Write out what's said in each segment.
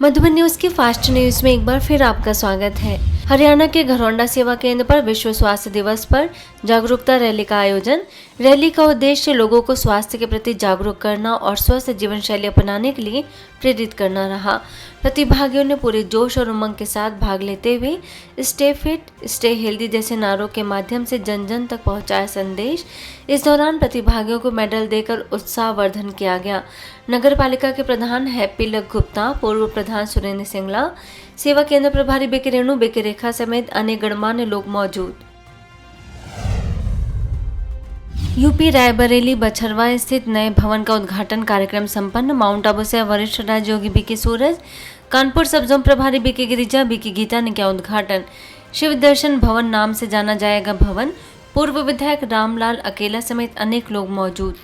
Madhuban news की fast news में एक बार फिर आपका स्वागत है। हरियाणा के घरौंडा सेवा केंद्र पर विश्व स्वास्थ्य दिवस पर जागरूकता रैली का आयोजन। रैली का उद्देश्य लोगों को स्वास्थ्य के प्रति जागरूक करना और स्वस्थ जीवन शैली अपनाने के लिए प्रेरित करना रहा। प्रतिभागियों ने पूरे जोश और उमंग के साथ भाग लेते हुए स्टे फिट स्टे हेल्दी जैसे नारों के माध्यम से जन जन तक पहुंचाया संदेश। इस दौरान प्रतिभागियों को मेडल देकर उत्साहवर्धन किया गया। नगर पालिका के प्रधान हैप्पी लक गुप्ता, पूर्व प्रधान सुरेंद्र सिंगला, सेवा केंद्र प्रभारी बीके रेणु, बीके रेखा समेत अनेक गणमान्य लोग मौजूद। यूपी रायबरेली बछरवा स्थित नए भवन का उद्घाटन कार्यक्रम संपन्न। माउंट आबू से वरिष्ठ राज्ययोगी बीके सूरज, कानपुर सब जोन प्रभारी बीके गिरिजा, बीके गीता ने किया उद्घाटन। शिव दर्शन भवन नाम से जाना जाएगा भवन। पूर्व विधायक रामलाल अकेला समेत अनेक लोग मौजूद।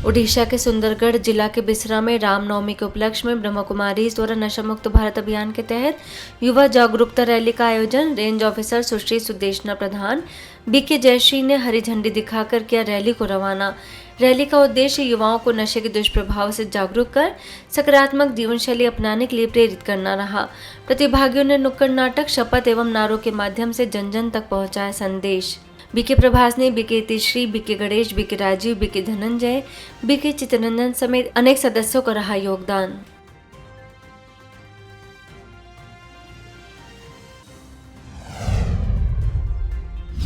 उड़ीसा के सुंदरगढ़ जिला के बिसरा में रामनवमी के उपलक्ष्य में ब्रह्म कुमारी द्वारा नशा मुक्त भारत अभियान के तहत युवा जागरूकता रैली का आयोजन। रेंज ऑफिसर सुश्री सुदेशना प्रधान बीके जयश्री ने हरी झंडी दिखाकर किया रैली को रवाना। रैली का उद्देश्य युवाओं को नशे के दुष्प्रभाव से जागरूक कर सकारात्मक जीवन शैली अपनाने के लिए प्रेरित करना रहा। प्रतिभागियों ने नुक्कड़ नाटक, शपथ एवं नारों के माध्यम से जन जन तक पहुंचाया संदेश। बीके प्रभास ने, BK Tishri, BK Ganesh, BK Rajiv, BK Dhananjay, BK Chitranjan समेत अनेक सदस्यों का रहा योगदान।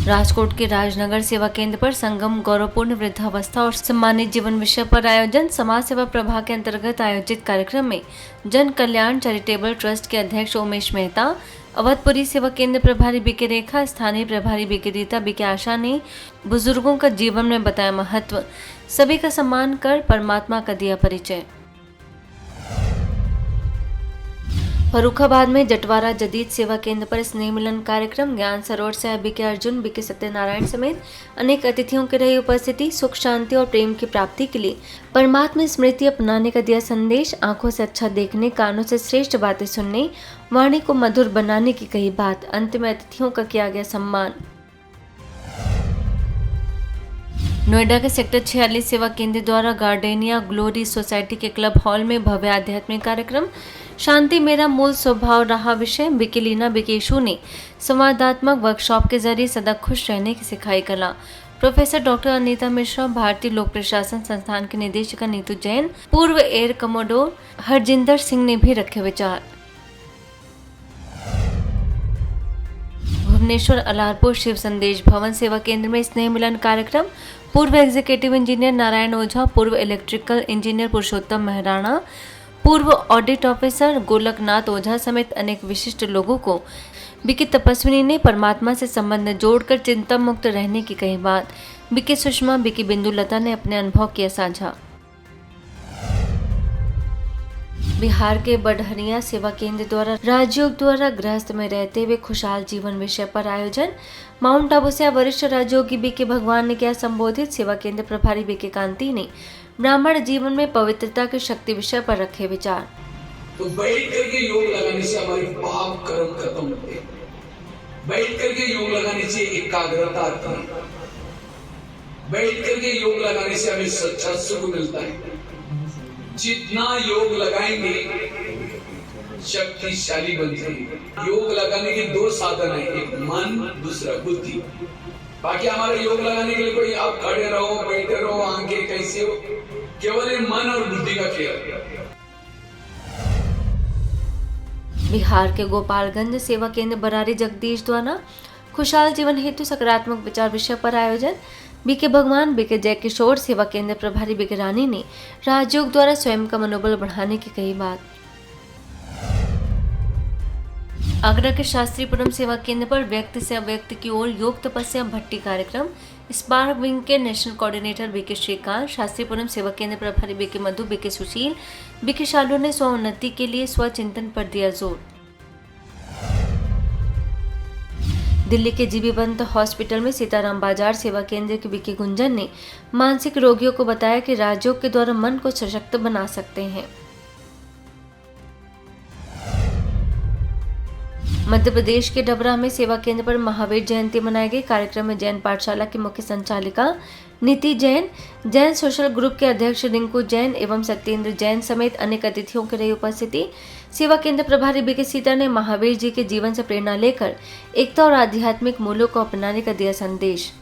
राजकोट के राजनगर सेवा केंद्र पर संगम गौरवपूर्ण वृद्धावस्था और सम्मानित जीवन विषय पर आयोजन। समाज सेवा प्रभाग के अंतर्गत आयोजित कार्यक्रम में जन कल्याण चैरिटेबल ट्रस्ट के अध्यक्ष उमेश मेहता, अवधपुरी सेवा केंद्र प्रभारी बीके रेखा, स्थानीय प्रभारी बीके रीता, बीके आशा ने बुजुर्गों का जीवन में बताया महत्व। सभी का सम्मान कर परमात्मा का दिया परिचय। फर्रुखाबाद में जटवारा जदीद सेवा केंद्र पर स्नेह मिलन कार्यक्रम। ज्ञान सरोवर से बीके अर्जुन, बीके सत्यनारायण समेत अनेक अतिथियों की रही उपस्थिति। सुख शांति और प्रेम की प्राप्ति के लिए परमात्मा स्मृति अपनाने का दिया संदेश। आंखों से अच्छा देखने, कानों से श्रेष्ठ बातें सुनने, वाणी को मधुर बनाने की कही बात। अंत में अतिथियों का किया गया सम्मान। नोएडा के सेक्टर 46 सेवा केंद्र द्वारा गार्डेनिया ग्लोरी सोसाइटी के क्लब हॉल में भव्य आध्यात्मिक कार्यक्रम। शांति मेरा मूल स्वभाव रहा विषय। बीके लीना, बीके यशु ने संवादात्मक वर्कशॉप के जरिए सदा खुश रहने की सिखाई कला। प्रोफेसर डॉक्टर अनीता मिश्रा, भारतीय लोक प्रशासन संस्थान की निदेशिका नीतू जैन, पूर्व एयर कमोडोर हरजिंदर सिंह ने भी रखे विचार। भुवनेश्वर अलारपुर शिव संदेश भवन सेवा केंद्र में स्नेह मिलन कार्यक्रम। पूर्व एग्जीक्यूटिव इंजीनियर नारायण ओझा, पूर्व इलेक्ट्रिकल इंजीनियर पुरुषोत्तम महराणा, पूर्व ऑडिट ऑफिसर गोलकनाथ ओझा समेत अनेक विशिष्ट लोगों को बीके तपस्विनी ने परमात्मा से संबंध जोड़कर चिंता मुक्त रहने की कही बात। बीके सुषमा, बीके बिंदु लता ने अपने अनुभव किया साझा। बिहार के बड़हरिया सेवा केंद्र द्वारा राजयोग द्वारा गृहस्थ में रहते हुए खुशहाल जीवन विषय पर आयोजन। माउंट आबू से वरिष्ठ राजयोगी बीके भगवान ने किया संबोधित। सेवा केंद्र प्रभारी बीके कांति ने ब्राह्मण जीवन में पवित्रता की शक्ति विषय पर रखे विचार। तो बैठ करके योग लगाने से हमारे पाप कर्म खत्म होते हैं। बैठ करके योग लगाने से एकाग्रता आती है। बैठ करके योग लगाने से हमें सच्चा सुख मिलता है। जितना योग लगाएंगे शक्तिशाली बनते हैं। योग लगाने के दो साधन है, एक मन, दूसरा बुद्धि। बाकी हमारा योग लगाने के लिए कोई आप खड़े रहो, बैठे रहो, आंखें कैसे हो, केवल ये मन और बुद्धि का खेल। बिहार के गोपालगंज सेवा केंद्र बरारी जगदीश द्वारा खुशहाल जीवन हेतु सकारात्मक विचार विषय पर आयोजन। बीके भगवान, बीके जय किशोर सेवा केंद्र प्रभारी बीके रानी ने राजयोग द्वारा स्वयं का मनोबल बढ़ाने की कही बात। आगरा के शास्त्रीपुरम सेवा केंद्र पर व्यक्ति से अव्यक्त की ओर योग तपस्या भट्टी कार्यक्रम। स्पार्क विंग के national coordinator BK Shrikant, Shastripuram सेवा केंद्र प्रभारी BK Madhu, BK Sushil, BK Shalu ने स्वोन्नति के लिए स्वचिंतन पर दिया जोर। दिल्ली के जीबी पंत हॉस्पिटल में सीताराम बाजार सेवा केंद्र के बीके गुंजन ने मानसिक रोगियों को बताया कि राजयोग के द्वारा मन को सशक्त बना सकते हैं। मध्य प्रदेश के डबरा में सेवा केंद्र पर महावीर जयंती मनाई गई। कार्यक्रम में जैन पाठशाला की मुख्य संचालिका नीति जैन, जैन सोशल ग्रुप के अध्यक्ष रिंकू जैन एवं सत्येंद्र जैन समेत अनेक अतिथियों की रही उपस्थिति। सेवा केंद्र प्रभारी बीके सीता ने महावीर जी के जीवन से प्रेरणा लेकर एकता और आध्यात्मिक मूल्यों को अपनाने का दिया संदेश।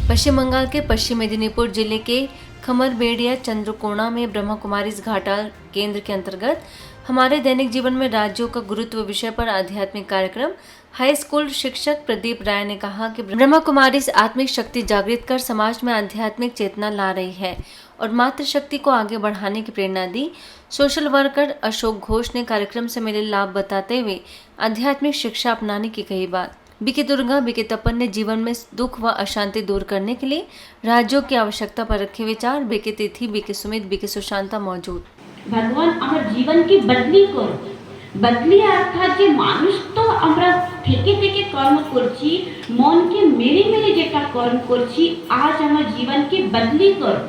पश्चिम बंगाल के पश्चिम मेदिनीपुर जिले के खमरबेड़िया चंद्रकोना में ब्रह्मा कुमारीज घाटाल केंद्र के अंतर्गत हमारे दैनिक जीवन में राज्यों का गुरुत्व विषय पर आध्यात्मिक कार्यक्रम। हाई स्कूल शिक्षक प्रदीप राय ने कहा कि ब्रह्मा कुमारीज आत्मिक शक्ति जागृत कर समाज में आध्यात्मिक चेतना ला रही है और मातृशक्ति को आगे बढ़ाने की प्रेरणा दी। सोशल वर्कर अशोक घोष ने कार्यक्रम से मिले लाभ बताते हुए आध्यात्मिक शिक्षा अपनाने की कही बात। बीके दुर्गा बीके तपन ने जीवन में दुख व अशांति दूर करने के लिए राज्यों की आवश्यकता पर रखे विचार। बीके तिथि, बीके सुमित, बीके सुशांता मौजूद। भगवान आमार जीवन की बदली करो, बदली अर्थात जे मानुष तो আমরা থেকে থেকে কর্ম করছি, মনকে মেরে মেরে যেটা কর্ম করছি, আজ আমার জীবনকে বদলি করো।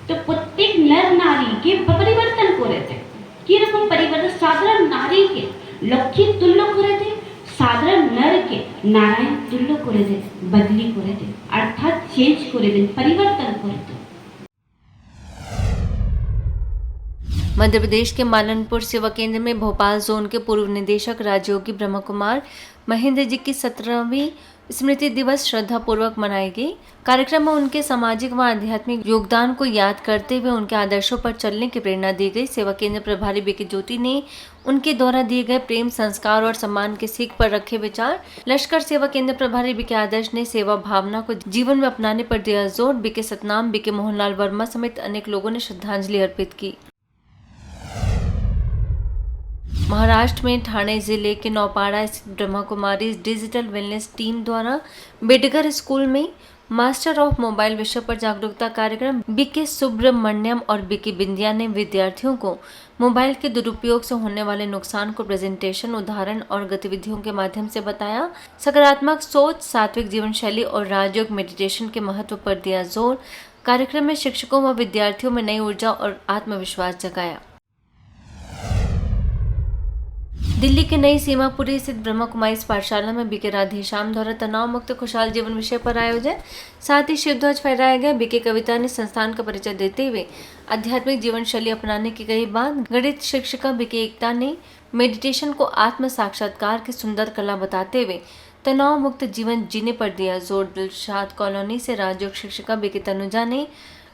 তো প্রত্যেক নর নারীকে পরিবর্তন করে দে। কিরকম পরিবর্তন? সাধারণ নারীকে লক্ষ্মীর তুল্য করে দে, সাধারণ নরকে নারায়ণ তুল্য করে দে, বদলি করে দে, অর্থাৎ চেঞ্জ করে দে, পরিবর্তন করে দে। मध्य प्रदेश के मालनपुर सेवा केंद्र में भोपाल जोन के पूर्व निदेशक राजयोगी ब्रह्म कुमार महेंद्र जी की 17वीं स्मृति दिवस श्रद्धा पूर्वक मनाई गई। कार्यक्रम में उनके सामाजिक व आध्यात्मिक योगदान को याद करते हुए उनके आदर्शों पर चलने की प्रेरणा दी गई। सेवा केंद्र प्रभारी बीके ज्योति ने उनके द्वारा दिए गए प्रेम, संस्कार और सम्मान के सीख पर रखे विचार। लश्कर सेवा केंद्र प्रभारी बीके आदर्श ने सेवा भावना को जीवन में अपनाने पर दिया जोर। बीके सतनाम, बीके मोहनलाल वर्मा समेत अनेक लोगों ने श्रद्धांजलि अर्पित की। महाराष्ट्र में ठाणे जिले के नौपाड़ा स्थित Brahma Kumari digital wellness team द्वारा बेडगर स्कूल में मास्टर ऑफ मोबाइल विषय पर जागरूकता कार्यक्रम। बीके सुब्रमण्यम और बीके बिंदिया ने विद्यार्थियों को मोबाइल के दुरुपयोग से होने वाले नुकसान को प्रेजेंटेशन, उदाहरण और गतिविधियों के माध्यम से बताया। सकारात्मक सोच, सात्विक जीवन शैली और राजयोग मेडिटेशन के महत्व पर दिया जोर। कार्यक्रम में शिक्षकों व विद्यार्थियों में नई ऊर्जा और आत्मविश्वास जगाया। दिल्ली के नई सीमापुरी स्थित ब्रह्मा कुमारीज पाठशाला में बीके राधेश्याम द्वारा तनाव मुक्त खुशहाल जीवन विषय पर आयोजन, साथ ही शिवध्वज फहराया गया। बीके कविता ने संस्थान का परिचय देते हुए आध्यात्मिक जीवन शैली अपनाने की कही बात। गणित शिक्षिका बीके एकता ने मेडिटेशन को आत्म साक्षात्कार की सुंदर कला बताते हुए तनाव मुक्त जीवन जीने पर दिया जोर। दिलशाद कॉलोनी से राजयोग शिक्षिका बीके तनुजा ने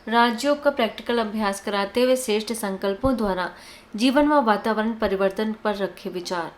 राजयोग का प्रैक्टिकल अभ्यास कराते हुए श्रेष्ठ संकल्पों द्वारा जीवन व वातावरण परिवर्तन पर रखे विचार।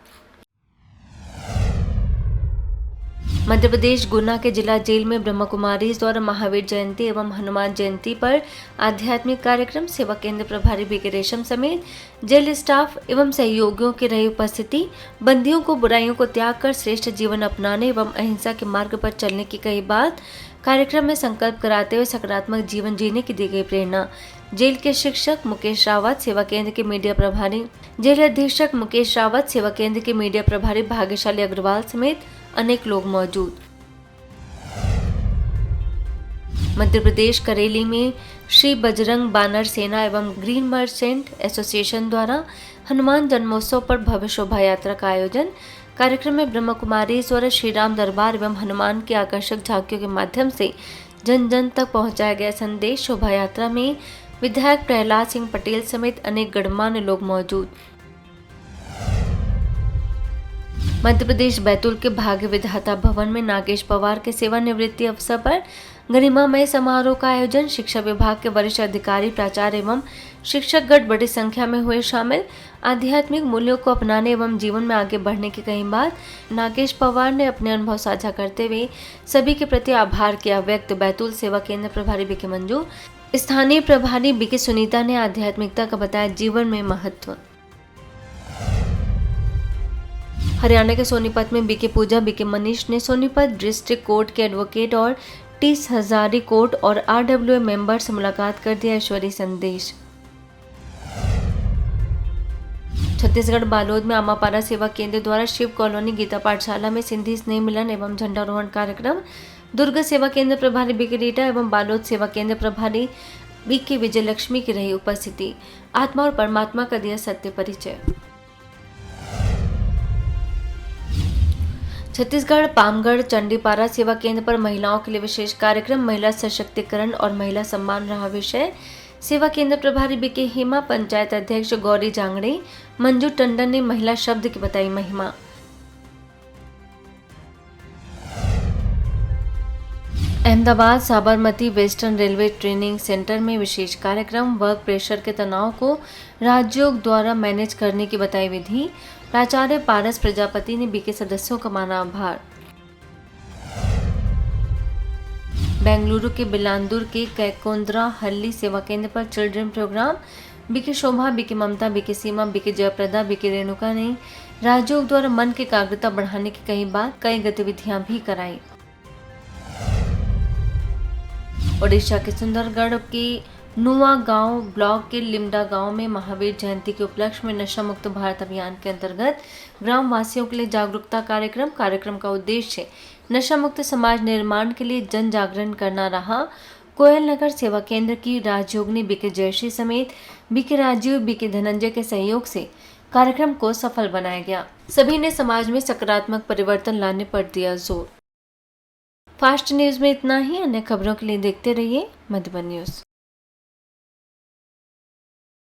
मध्य प्रदेश गुना के जिला जेल में ब्रह्मा कुमारीज द्वारा महावीर जयंती एवं हनुमान जयंती पर आध्यात्मिक कार्यक्रम। सेवा केंद्र प्रभारी बीके रेशम समेत जेल स्टाफ एवं सहयोगियों की रही उपस्थिति। बंदियों को बुराइयों को त्याग कर श्रेष्ठ जीवन अपनाने एवं अहिंसा के मार्ग पर चलने की कही बात। कार्यक्रम में संकल्प कराते हुए सकारात्मक जीवन जीने की दी गई प्रेरणा। जेल के शिक्षक मुकेश रावत, सेवा केंद्र के मीडिया प्रभारी जेल अधीक्षक मुकेश रावत, सेवा केंद्र के मीडिया प्रभारी भाग्यशाली अग्रवाल समेत अनेक लोग मौजूद। मध्य प्रदेश करेली में श्री बजरंग बानर सेना एवं ग्रीन मर्चेंट एसोसिएशन द्वारा हनुमान जन्मोत्सव पर भव्य शोभा यात्रा का आयोजन। कार्यक्रम में ब्रह्मा कुमारी द्वारा श्री राम दरबार एवं हनुमान की आकर्षक झांकियों के माध्यम से जन जन तक पहुंचाया गया संदेश। शोभा यात्रा में विधायक प्रहलाद सिंह पटेल समेत अनेक गणमान्य लोग मौजूद। मध्य प्रदेश बैतूल के भाग्य विधाता भवन में नागेश पवार के सेवानिवृत्ति अवसर पर गरिमामय समारोह का आयोजन। शिक्षा विभाग के वरिष्ठ अधिकारी, प्राचार्य एवं शिक्षकगण बड़ी संख्या में हुए शामिल। आध्यात्मिक मूल्यों को अपनाने एवं जीवन में आगे बढ़ने की कही बात। नागेश पवार ने अपने अनुभव साझा करते हुए सभी के प्रति आभार किया व्यक्त। बैतूल सेवा केंद्र प्रभारी बीके मंजू, स्थानीय प्रभारी बीके सुनीता ने आध्यात्मिकता का बताया जीवन में महत्व। हरियाणा के सोनीपत में बीके पूजा बीके मनीष ने सोनीपत डिस्ट्रिक्ट कोर्ट के एडवोकेट और टीस हजारी कोर्ट और RWA मेंबर से मुलाकात कर दिया ईश्वरीय संदेश। छत्तीसगढ़ बालोद में आमापारा सेवा केंद्र द्वारा शिव कॉलोनी गीता पाठशाला में सिंधी स्नेह मिलन एवं झंडारोहण कार्यक्रम। दुर्ग सेवा केंद्र प्रभारी बीके रीटा एवं बालोद सेवा केंद्र प्रभारी बीके विजय लक्ष्मी की रही उपस्थिति। आत्मा और परमात्मा का दिया सत्य परिचय। छत्तीसगढ़ पामगढ़ चंडीपारा सेवा केंद्र पर महिलाओं के लिए विशेष कार्यक्रम महिला सशक्तिकरण और महिला सम्मान रहा विषय। सेवा केंद्र प्रभारी बीके हेमा, पंचायत अध्यक्ष गौरी जांगड़े, मंजू टंडन ने महिला शब्द की बताई महिमा। Ahmedabad Sabarmati western railway training centre में विशेष कार्यक्रम वर्क प्रेशर के तनाव को राजयोग द्वारा मैनेज करने की बताई विधि। प्राचार्य पारस प्रजापति ने बीके सदस्यों का माना आभार। बेंगलुरु के बिलांदुर के कैकोंद्रा हल्ली सेवा केंद्र पर चिल्ड्रन प्रोग्राम। बीके शोभा, बीके ममता, बीके सीमा, बीके जयप्रदा, बीके रेणुका ने राजयोग द्वारा मन की एकाग्रता बढ़ाने की कई गतिविधियां भी कराई। ओडिशा के सुंदरगढ़ के नुआ गांव ब्लॉक के लिमडा गांव में महावीर जयंती के उपलक्ष्य में नशा मुक्त भारत अभियान के अंतर्गत ग्राम वासियों के लिए जागरूकता कार्यक्रम का उद्देश्य नशा मुक्त समाज निर्माण के लिए जन जागरण करना रहा। कोयल नगर सेवा केंद्र की राजयोगिनी बीके जयश्री समेत बीके राजीव, बीके धनंजय के सहयोग से कार्यक्रम को सफल बनाया गया। सभी ने समाज में सकारात्मक परिवर्तन लाने पर दिया जोर। फास्ट न्यूज में इतना ही। अन्य खबरों के लिए देखते रहिए मधुबन न्यूज।